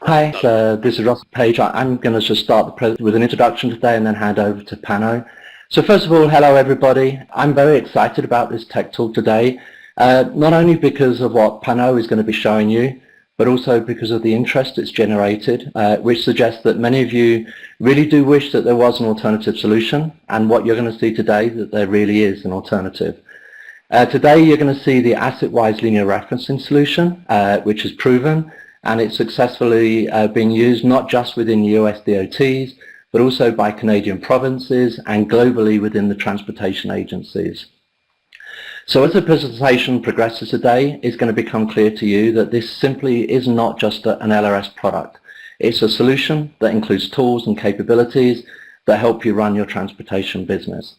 Hi, this is Russell Page. I'm going to just start with an introduction today and then hand over to Pano. So first of all, hello everybody. I'm very excited about this tech talk today, not only because of what Pano is going to be showing you, but also because of the interest it's generated, which suggests that many of you really do wish that there was an alternative solution, and what you're going to see today that there really is an alternative. Today you're going to see the asset-wise linear referencing solution, which is proven, and it's successfully being used not just within US DOTs, but also by Canadian provinces and globally within the transportation agencies. So as the presentation progresses today, it's going to become clear to you that this simply is not just an LRS product. It's a solution that includes tools and capabilities that help you run your transportation business.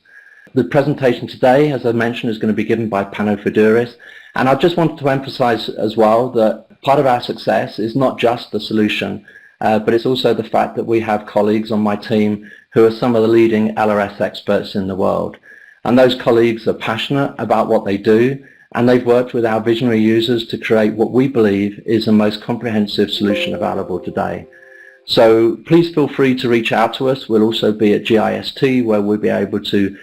The presentation today, as I mentioned, is going to be given by Pano Feduris, and I just wanted to emphasize as well that part of our success is not just the solution, but it's also the fact that we have colleagues on my team who are some of the leading LRS experts in the world. And those colleagues are passionate about what they do, and they've worked with our visionary users to create what we believe is the most comprehensive solution available today. So please feel free to reach out to us. We'll also be at GIST, where we'll be able to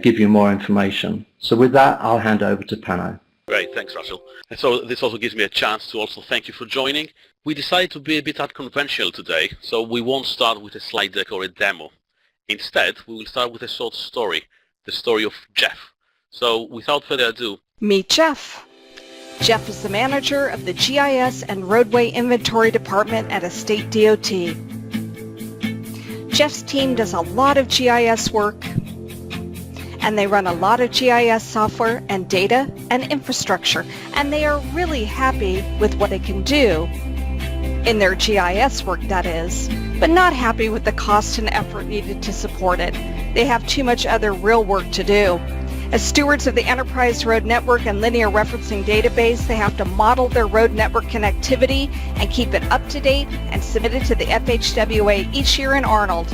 give you more information. So with that, I'll hand over to Pano. Great, thanks Russell. And so this also gives me a chance to also thank you for joining. We decided to be a bit unconventional today, so we won't start with a slide deck or a demo. Instead, we will start with a short story, the story of Jeff. So without further ado, meet Jeff. Jeff is the manager of the GIS and Roadway Inventory Department at a state DOT. Jeff's team does a lot of GIS work, and they run a lot of GIS software and data and infrastructure, and they are really happy with what they can do in their GIS work, that is, but not happy with the cost and effort needed to support it. They have too much other real work to do. As stewards of the Enterprise Road Network and Linear Referencing Database, they have to model their road network connectivity and keep it up to date and submit it to the FHWA each year in ARNOLD.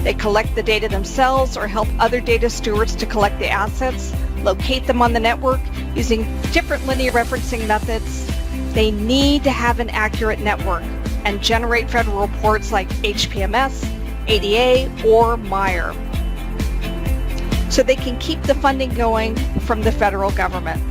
They collect the data themselves or help other data stewards to collect the assets, locate them on the network using different linear referencing methods. They need to have an accurate network and generate federal reports like HPMS, ADA, or MIRE, so they can keep the funding going from the federal government.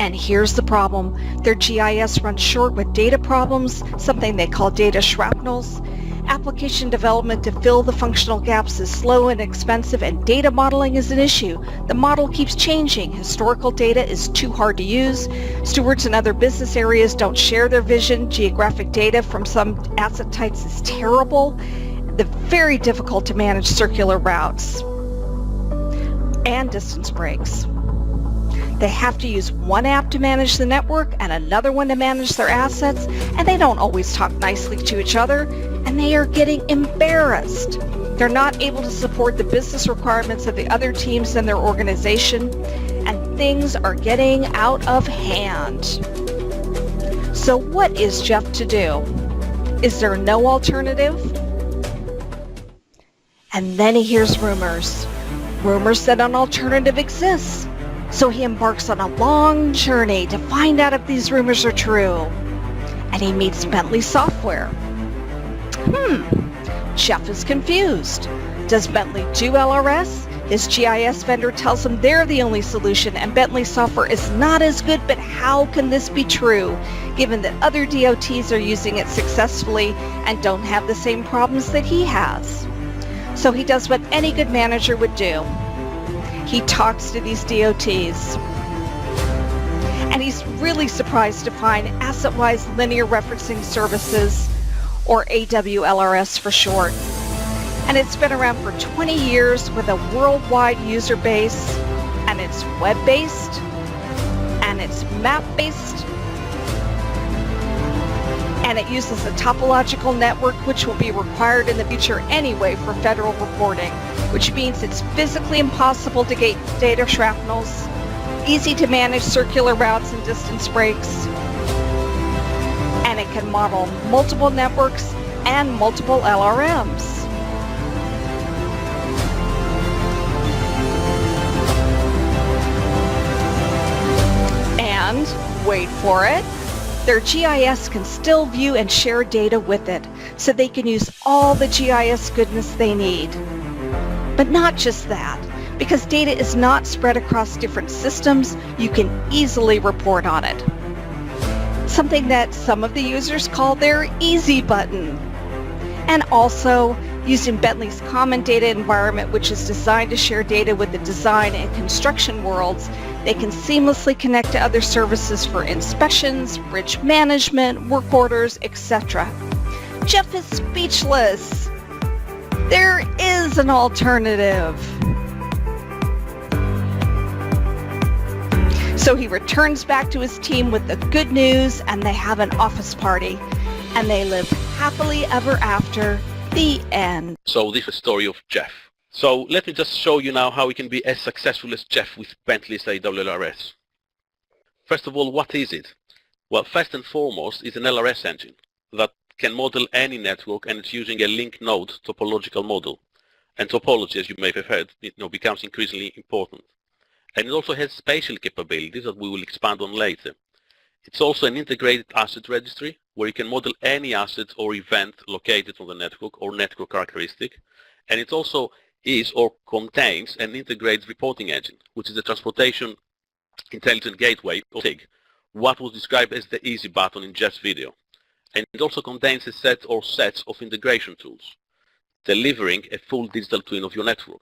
And here's the problem. Their GIS runs short with data problems, something they call data shrapnels. Application development to fill the functional gaps is slow and expensive, and data modeling is an issue. The model keeps changing. Historical data is too hard to use. Stewards in other business areas don't share their vision. Geographic data from some asset types is terrible. They're very difficult to manage circular routes and distance breaks. They have to use one app to manage the network and another one to manage their assets, and they don't always talk nicely to each other, and they are getting embarrassed. They're not able to support the business requirements of the other teams in their organization, and things are getting out of hand. So what is Jeff to do? Is there no alternative? And then he hears rumors. Rumors that an alternative exists. So he embarks on a long journey to find out if these rumors are true. And he meets Bentley Software. Jeff is confused. Does Bentley do LRS? His GIS vendor tells him they're the only solution and Bentley Software is not as good, but how can this be true, given that other DOTs are using it successfully and don't have the same problems that he has? So he does what any good manager would do. He talks to these DOTs. And he's really surprised to find asset-wise linear referencing services, or AWLRS for short. And it's been around for 20 years with a worldwide user base, and it's web-based, and it's map-based, and it uses a topological network which will be required in the future anyway for federal reporting, which means it's physically impossible to get data shrapnels, easy to manage circular routes and distance breaks, and it can model multiple networks and multiple LRMs. And, wait for it, their GIS can still view and share data with it, so they can use all the GIS goodness they need. But not just that. Because data is not spread across different systems, you can easily report on it. Something that some of the users call their easy button. And also, using Bentley's common data environment, which is designed to share data with the design and construction worlds, they can seamlessly connect to other services for inspections, bridge management, work orders, etc. Jeff is speechless. There is an alternative. So he returns back to his team with the good news, and they have an office party. And they live happily ever after. The end. So this is the story of Jeff. So let me just show you now how we can be as successful as Jeff with Bentley's AWLRS. First of all, what is it? Well, first and foremost, it's an LRS engine that can model any network, and it's using a link node topological model. And topology, as you may have heard, becomes increasingly important. And it also has spatial capabilities that we will expand on later. It's also an integrated asset registry where you can model any asset or event located on the network or network characteristic. And it also is or contains an integrated reporting engine, which is the Transportation Intelligent Gateway, or TIG, what was described as the easy button in Jeff's video. And it also contains a set or sets of integration tools, delivering a full digital twin of your network.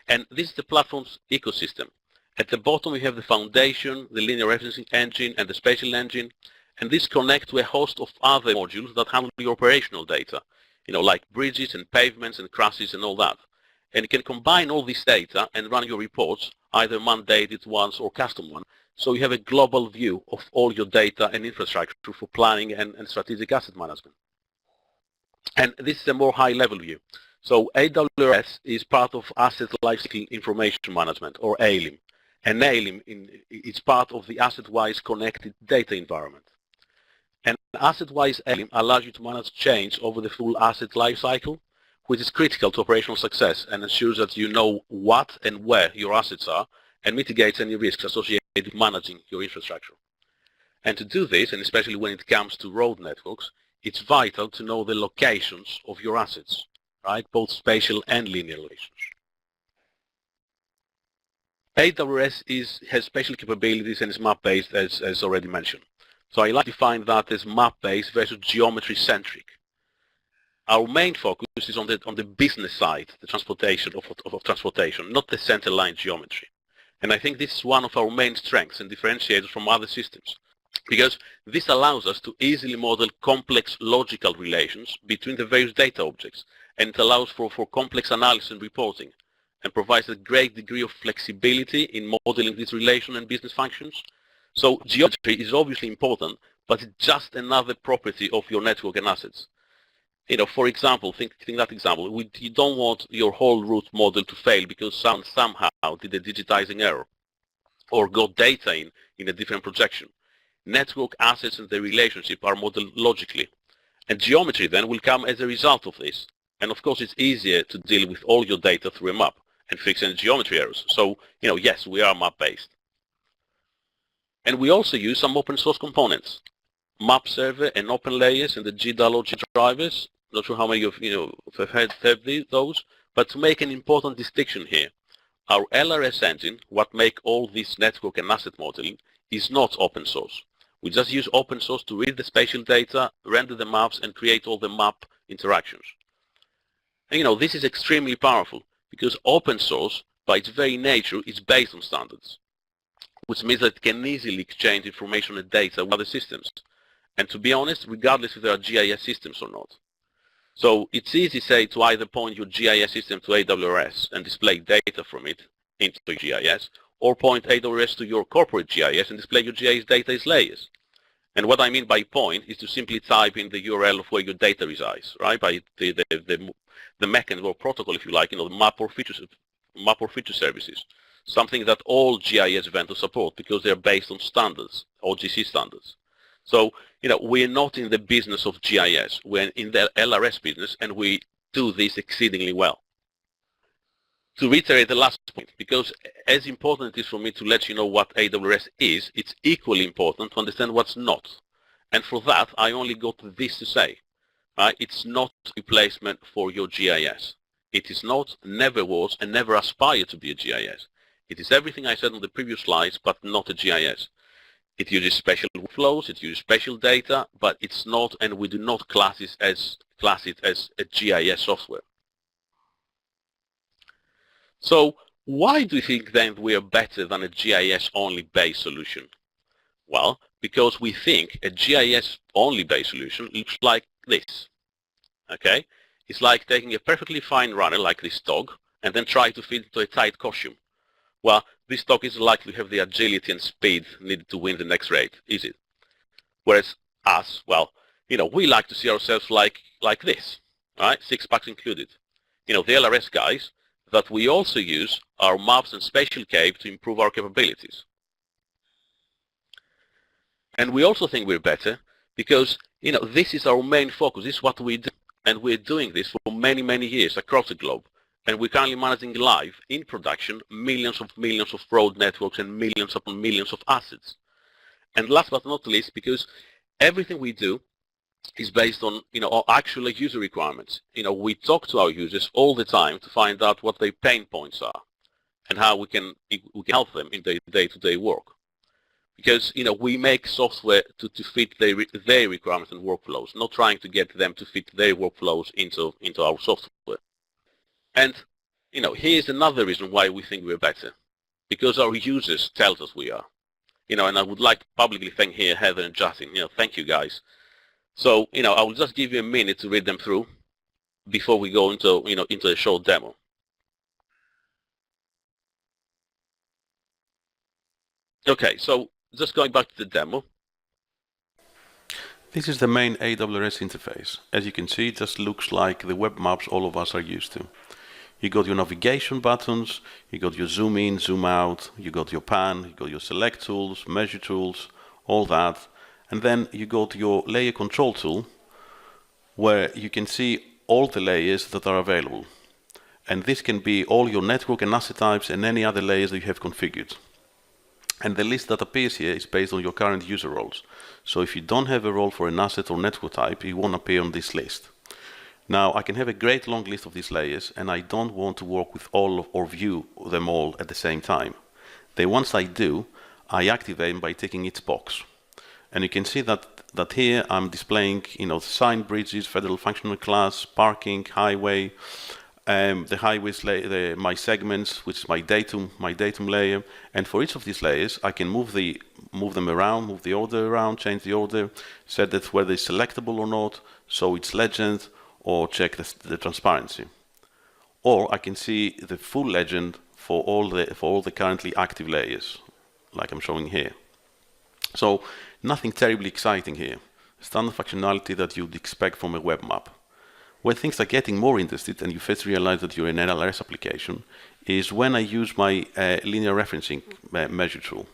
And this is the platform's ecosystem. At the bottom we have the foundation, the linear referencing engine, and the spatial engine. And these connect to a host of other modules that handle your operational data, like bridges and pavements and crashes and all that. And you can combine all this data and run your reports, either mandated ones or custom ones, so you have a global view of all your data and infrastructure for planning and strategic asset management. And this is a more high-level view. So AWLRS is part of Asset Lifecycle Information Management, or ALIM. And ALIM is part of the asset-wise connected data environment. And asset-wise ALIM allows you to manage change over the full asset lifecycle, which is critical to operational success and ensures that you know what and where your assets are and mitigates any risks associated with managing your infrastructure. And to do this, and especially when it comes to road networks, it's vital to know the locations of your assets, right? Both spatial and linear locations. AWLRS has spatial capabilities and is map-based, as already mentioned. So I like to define that as map-based versus geometry-centric. Our main focus is on the business side, the transportation of transportation, not the center line geometry. And I think this is one of our main strengths and differentiators from other systems, because this allows us to easily model complex logical relations between the various data objects, and it allows for complex analysis and reporting, and provides a great degree of flexibility in modeling these relation and business functions. So geometry is obviously important, but it's just another property of your network and assets. For example, think that example. You don't want your whole route model to fail because someone somehow did a digitizing error or got data in a different projection. Network assets and their relationship are modeled logically. And geometry then will come as a result of this. And of course, it's easier to deal with all your data through a map and fix any geometry errors. So, yes, we are map-based. And we also use some open source components. Map server and open layers and the GIS-only drivers. Not sure how many of you have heard those, but to make an important distinction here, our LRS engine, what make all this network and asset modeling, is not open source. We just use open source to read the spatial data, render the maps, and create all the map interactions. And this is extremely powerful because open source, by its very nature, is based on standards, which means that it can easily exchange information and data with other systems. And to be honest, regardless if there are GIS systems or not. So it's easy, say, to either point your GIS system to AWLRS and display data from it into GIS, or point AWLRS to your corporate GIS and display your GIS data as layers. And what I mean by point is to simply type in the URL of where your data resides, right? By the mechanism or protocol, if you like, the map or feature services. Something that all GIS vendors support because they're based on standards, OGC standards. So, we're not in the business of GIS. We're in the LRS business, and we do this exceedingly well. to reiterate the last point, because as important it is for me to let you know what AWRS is, it's equally important to understand what's not. And for that, I only got this to say. Right? It's not a replacement for your GIS. It is not, never was, and never aspired to be a GIS. It is everything I said on the previous slides, but not a GIS. It uses special workflows, it uses special data, but it's not, and we do not class it as a GIS software. So why do you think then we are better than a GIS-only based solution? Well, because we think a GIS-only based solution looks like this. Okay? It's like taking a perfectly fine runner like this dog and then try to fit into a tight costume. Well, this dog isn't likely to have the agility and speed needed to win the next race, is it? Whereas us, well, we like to see ourselves like this, right? 6 packs included. The LRS guys, that we also use our maps and spatial cave to improve our capabilities. And we also think we're better because, this is our main focus. This is what we do. And we're doing this for many, many years across the globe. And we're currently managing live, in production, millions of road networks and millions upon millions of assets. And last but not least, because everything we do is based on, our actual user requirements. We talk to our users all the time to find out what their pain points are and how we can help them in their day-to-day work. Because, we make software to fit their requirements and workflows, not trying to get them to fit their workflows into our software. And, here's another reason why we think we're better. Because our users tell us we are. And I would like to publicly thank here Heather and Justin. Thank you guys. So, I will just give you a minute to read them through before we go into a short demo. Okay, so just going back to the demo. This is the main AWRS interface. As you can see, it just looks like the web maps all of us are used to. You got your navigation buttons, you got your zoom in, zoom out, you got your pan, you got your select tools, measure tools, all that. And then you got your layer control tool, where you can see all the layers that are available. And this can be all your network and asset types and any other layers that you have configured. And the list that appears here is based on your current user roles. So if you don't have a role for an asset or network type, it won't appear on this list. Now, I can have a great long list of these layers, and I don't want to work with all or view them all at the same time. Then once I do, I activate them by ticking each box. And you can see that here I'm displaying, sign bridges, federal functional class, parking, highway, the highways layer, my segments, which is my datum layer. And for each of these layers, I can move them around, move the order around, change the order, set that whether it's selectable or not, so it's legend, or check the transparency. Or I can see the full legend for all the currently active layers, like I'm showing here. So nothing terribly exciting here. Standard functionality that you'd expect from a web map. Where things are getting more interested, and you first realize that you're an NLRS application, is when I use my linear referencing measure tool.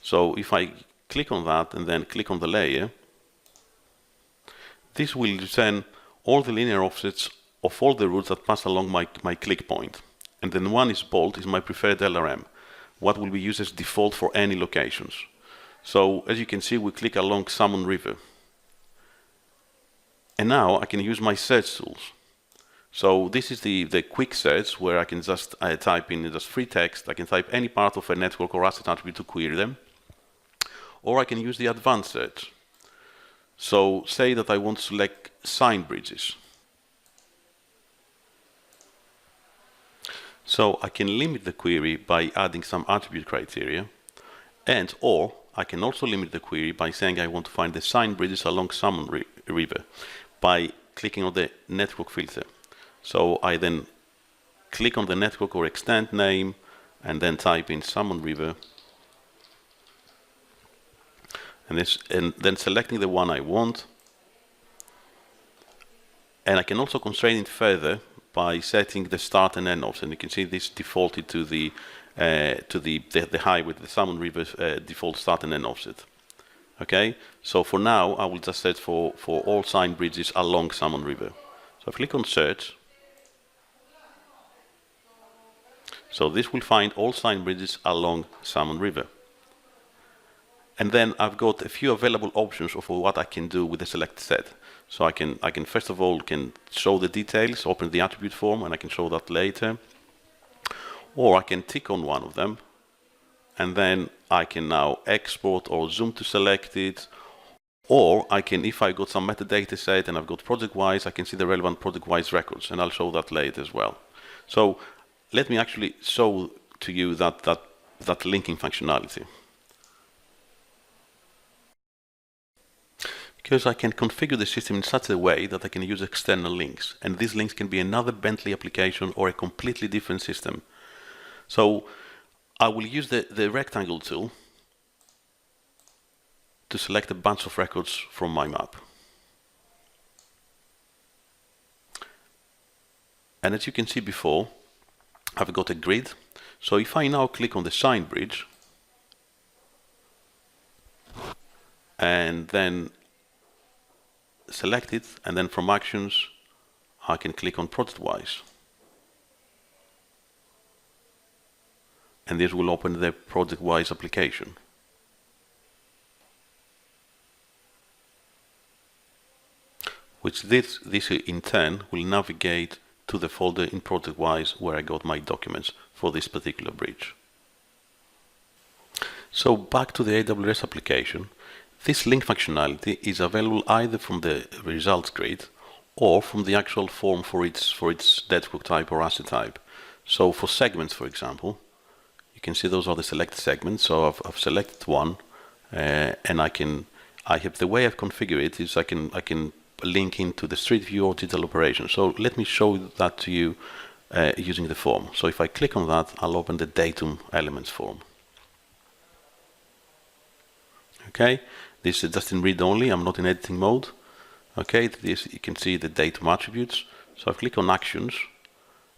So if I click on that and then click on the layer, this will return all the linear offsets of all the routes that pass along my click point. And then one is bold, is my preferred LRM, what will be used as default for any locations. So as you can see, we click along Salmon River. And now I can use my search tools. So this is the quick search where I can just type in just free text. I can type any part of a network or asset attribute to query them. Or I can use the advanced search. So say that I want to select sign bridges. So I can limit the query by adding some attribute criteria, or I can also limit the query by saying I want to find the sign bridges along Salmon River by clicking on the network filter. So I then click on the network or extent name and then type in Salmon River, and then selecting the one I want. And I can also constrain it further by setting the start and end offset. And you can see this defaulted to the highway, the Salmon River default start and end offset. Okay, so for now I will just search for all sign bridges along Salmon River. So I click on search, So this will find all sign bridges along Salmon River. And then I've got a few available options of what I can do with the select set. So I can first of all can show the details, open the attribute form, and I can show that later. Or I can tick on one of them, and then I can now export or zoom to select it. Or I can, if I got some metadata set and I've got project-wise, I can see the relevant project-wise records, and I'll show that later as well. So let me actually show to you that linking functionality. Because I can configure the system in such a way that I can use external links, and these links can be another Bentley application or a completely different system. So I will use the rectangle tool to select a bunch of records from my map. And as you can see before, I've got a grid. So if I now click on the sign bridge, and then select it, and then from actions, I can click on project-wise. And this will open the project-wise application. Which this in turn will navigate to the folder in project-wise where I got my documents for this particular bridge. So back to the AWS application. This link functionality is available either from the results grid or from the actual form for its network type or asset type. So for segments, for example, you can see those are the selected segments. So I've selected one, and the way I've configured it is I can link into the Street View or Digital Operations. So let me show that to you using the form. So if I click on that, I'll open the datum elements form. Okay, this is just in read only. I'm not in editing mode. Okay, this you can see the datum attributes. So I click on actions,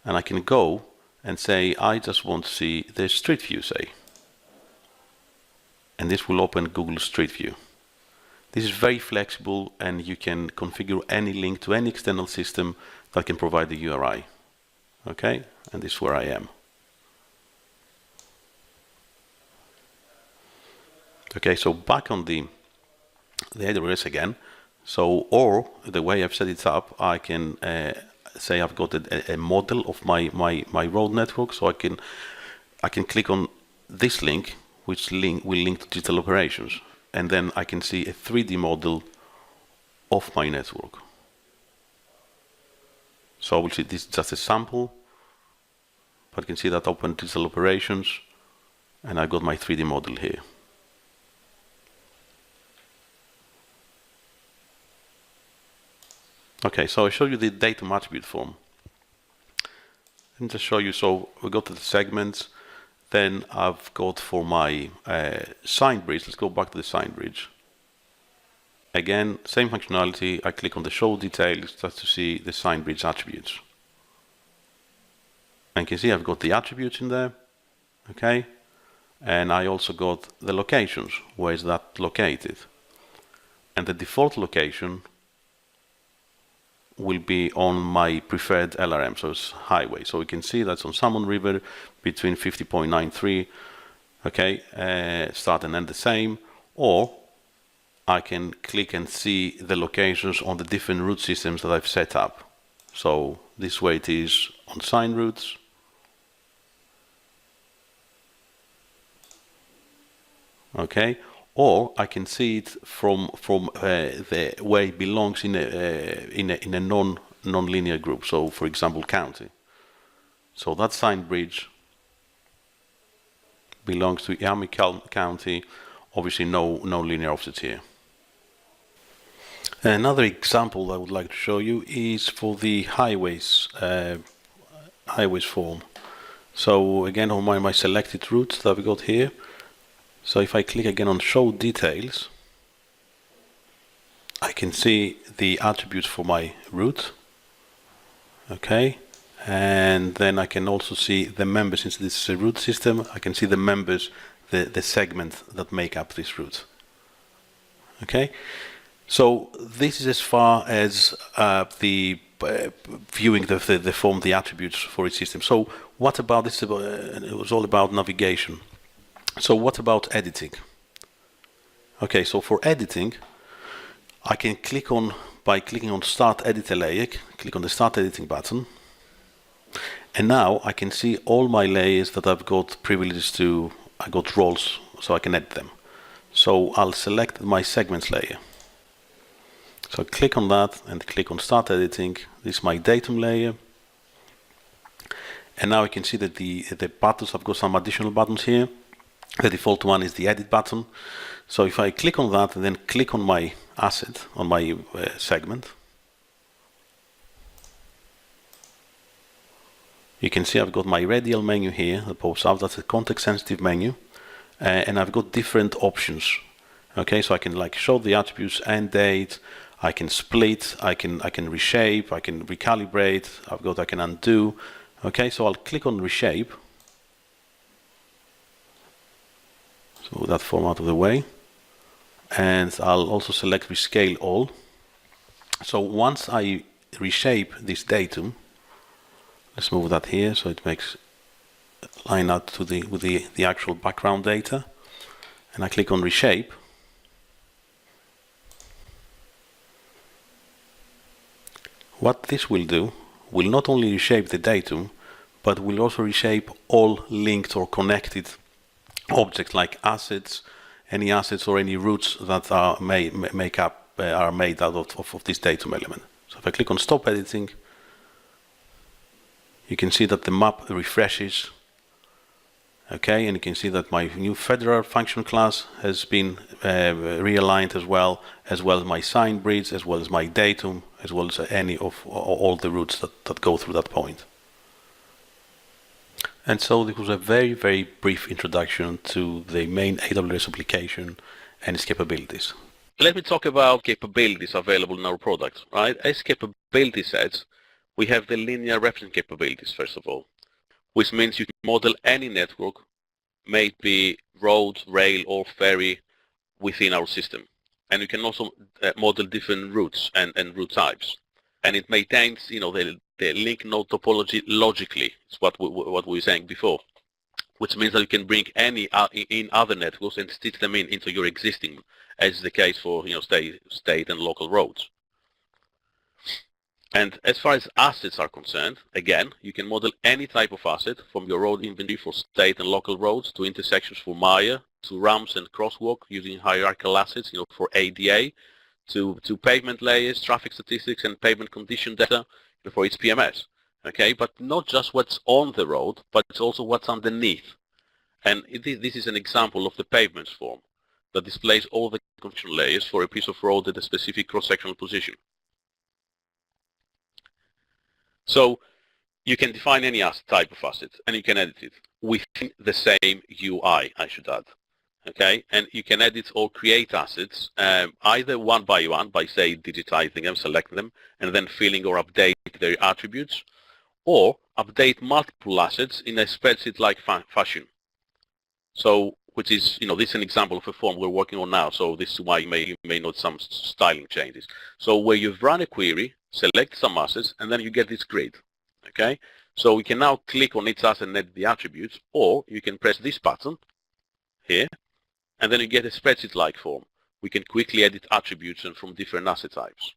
and I can go and say I just want to see the Street View, say, and this will open Google Street View. This is very flexible, and you can configure any link to any external system that can provide the URI. Okay, and this is where I am. Okay, so back on the AWS again. So, or the way I've set it up, I can say I've got a model of my road network. So I can click on this link, which will link to digital operations, and then I can see a 3D model of my network. So obviously this is just a sample, but you can see that open digital operations, and I've got my 3D model here. Okay, so I show you the datum attribute form. Let me just show you. So we go to the segments. Then I've got for my sign bridge. Let's go back to the sign bridge. Again, same functionality. I click on the show details just to see the sign bridge attributes. And you can see I've got the attributes in there. Okay, and I also got the locations. Where is that located? And the default location will be on my preferred LRM, so it's highway. So we can see that's on Salmon River between 50.93, okay, start and end the same, or I can click and see the locations on the different route systems that I've set up. So this way it is on sign routes, okay, or I can see it from the way it belongs in a non-linear group. So, for example, county. So that sign bridge belongs to Miami County. Obviously, no linear offsets here. Another example I would like to show you is for the highways form. So again, on my selected routes that we got here. So if I click again on show details, I can see the attributes for my route, okay, and then I can also see the members. Since this is a route system, I can see the members, the segment that make up this route, okay. So this is as far as the viewing the form, the attributes for each system. So what about this? It was all about navigation. So what about editing? Okay, so for editing, I can click on, by clicking on Start Edit a Layer, click on the Start Editing button, and now I can see all my layers that I've got privileges to. I got roles, so I can edit them. So I'll select my segments layer. So I click on that and click on Start Editing. This is my datum layer. And now I can see that the buttons, I've got some additional buttons here. The default one is the Edit button. So if I click on that and then click on my asset, on my segment, you can see I've got my radial menu here that pops up. That's a context-sensitive menu. And I've got different options. Okay, so I can like show the attributes and date. I can split. I can reshape. I can recalibrate. I can undo. Okay, so I'll click on reshape. So with that form out of the way, and I'll also select rescale all. So once I reshape this datum, let's move that here so it makes line out to with the actual background data, and I click on reshape. What this will do will not only reshape the datum, but will also reshape all linked or connected objects like assets, any assets or any routes that are made out of this datum element. So if I click on Stop Editing, you can see that the map refreshes. Okay, and you can see that my new federal function class has been realigned as well as my sign bridge, as well as my datum, as well as any of all the routes that go through that point. And so this was a very, very brief introduction to the main AWS application and its capabilities. Let me talk about capabilities available in our product, right? As capability sets, we have the linear referencing capabilities, first of all, which means you can model any network, may it be road, rail, or ferry within our system. And you can also model different routes and route types. And it maintains, the link node topology logically. It's what we were saying before, which means that you can bring any in other networks and stitch them into your existing, as is the case for state and local roads. And as far as assets are concerned, again, you can model any type of asset, from your road inventory for state and local roads to intersections for Maya, to ramps and crosswalk using hierarchical assets, for ADA, to pavement layers, traffic statistics, and pavement condition data for its PMS. Okay, but not just what's on the road, but it's also what's underneath. And this is an example of the pavements form that displays all the condition layers for a piece of road at a specific cross-sectional position. So you can define any type of asset, and you can edit it within the same UI, I should add. Okay, and you can edit or create assets either one by one by, say, digitizing them, selecting them, and then filling or update their attributes, or update multiple assets in a spreadsheet-like fashion. So, which is, this is an example of a form we're working on now. So this is why you may note some styling changes. So where you've run a query, select some assets, and then you get this grid. Okay, so we can now click on each asset and edit the attributes, or you can press this button here, and then you get a spreadsheet-like form. We can quickly edit attributes and from different asset types.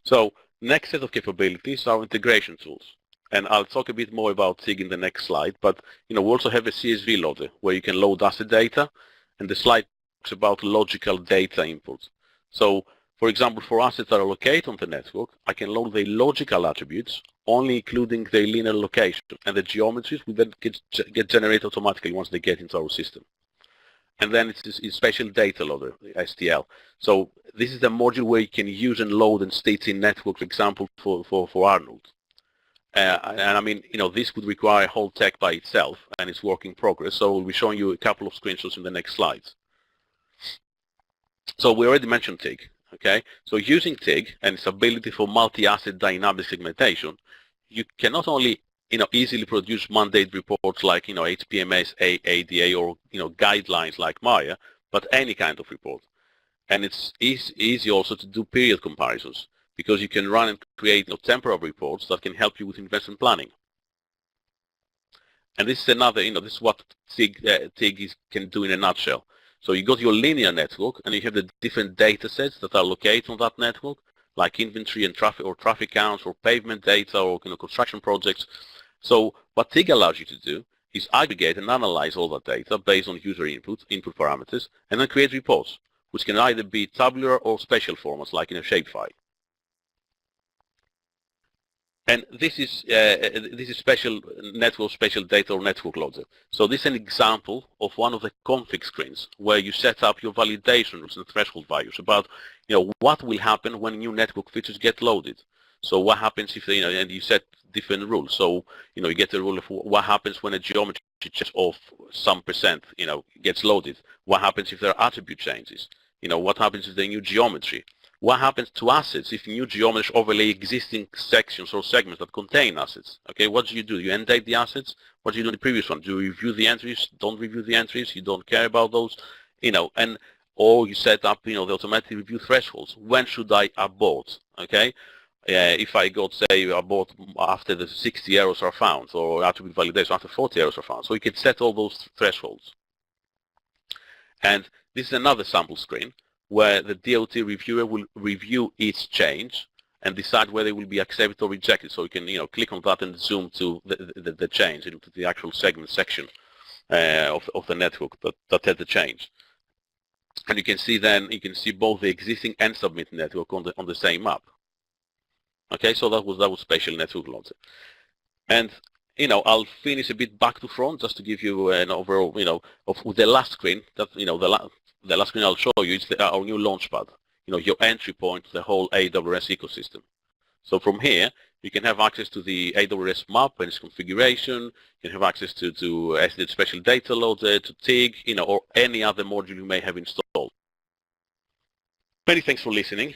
So next set of capabilities are integration tools. And I'll talk a bit more about TIG in the next slide, but we also have a CSV loader where you can load asset data, and the slide talks about logical data input. So for example, for assets that are located on the network, I can load the logical attributes, only including their linear location, and the geometries will then get generated automatically once they get into our system. And then it's special data loader, STL. So this is the module where you can use and load and stitch in network, for example, for ARNOLD. And I mean, this would require a whole tech by itself, and it's work in progress. So we'll be showing you a couple of screenshots in the next slides. So we already mentioned TIG. Okay, so using TIG and its ability for multi-asset dynamic segmentation, you can not only easily produce mandate reports like HPMS, ADA, or guidelines like Maya, but any kind of report. And it's easy also to do period comparisons. because you can run and create temporary reports that can help you with investment planning. And this is another, this is what TIG can do in a nutshell. So you got your linear network, and you have the different data sets that are located on that network, like inventory and traffic counts, or pavement data, or construction projects. So what TIG allows you to do is aggregate and analyze all that data based on user input parameters, and then create reports, which can either be tabular or spatial formats, like in a shapefile. And this is special network, special data, or network loader. So this is an example of one of the config screens where you set up your validation rules and threshold values about what will happen when new network features get loaded. So what happens if and you set different rules. So you get a rule of what happens when a geometry change of some percent gets loaded. What happens if there are attribute changes? What happens if there are new geometry? What happens to assets if new geometry overlay existing sections or segments that contain assets? Okay, what do? You indent the assets? What do you do in the previous one? Do you review the entries? Don't review the entries? You don't care about those? Or you set up, the automatic review thresholds. When should I abort? Okay, if I got, say, abort after the 60 errors are found, or attribute validation after 40 errors are found. So you can set all those thresholds. And this is another sample screen where the DOT reviewer will review each change and decide whether it will be accepted or rejected. So you can, click on that and zoom to the change, into the actual segment section of the network that had the change. And you can see both the existing and submit network on the same map. Okay, so that was spatial network loader. And I'll finish a bit back to front just to give you an overall, with the last screen. That the last screen I'll show you is our new launchpad. Your entry point to the whole AWS ecosystem. So from here, you can have access to the AWS map and its configuration. You can have access to SD special data loader, to TIG, or any other module you may have installed. Many thanks for listening.